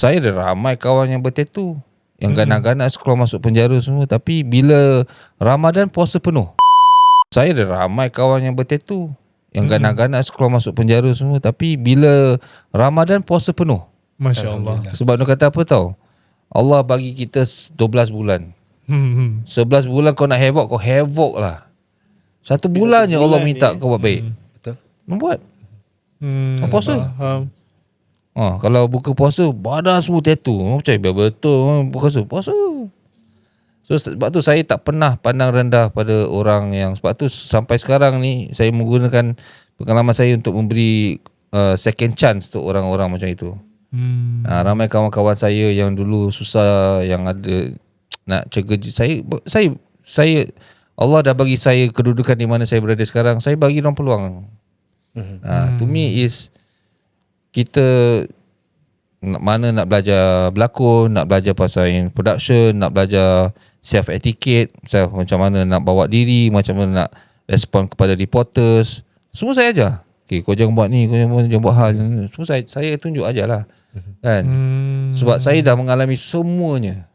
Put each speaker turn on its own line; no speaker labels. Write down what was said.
Saya ada ramai kawan yang bertatu, yang ganas-ganas keluar masuk penjara semua, tapi bila Ramadan puasa penuh. Saya ada ramai kawan yang bertatu, yang ganas-ganas keluar masuk penjara semua, tapi bila Ramadan puasa penuh.
Masya Allah.
Sebab dia kata apa tahu? Allah bagi kita 12 bulan. 11 bulan kau nak havoc, kau havoc lah. Satu bulan je Allah minta kau buat baik.
Betul.
Membuat puasa.
Faham.
Kalau buka puasa badan semua tattoo, macam biar betul puasa. So sebab tu saya tak pernah pandang rendah pada orang yang, sebab tu sampai sekarang ni saya menggunakan pengalaman saya untuk memberi second chance untuk orang-orang macam itu. Ramai kawan-kawan saya yang dulu susah, yang ada nak cegah saya Allah dah bagi saya kedudukan di mana saya berada sekarang. Saya bagi orang peluang. To me is kita mana nak belajar berlakon, nak belajar pasal production, nak belajar self etiquette, macam mana nak bawa diri, macam mana nak respon kepada reporters. Semua saya ajar. Okay, kau jangan buat ni, kau jangan buat hal. Semua saya tunjuk ajarlah. Kan? Sebab saya dah mengalami semuanya.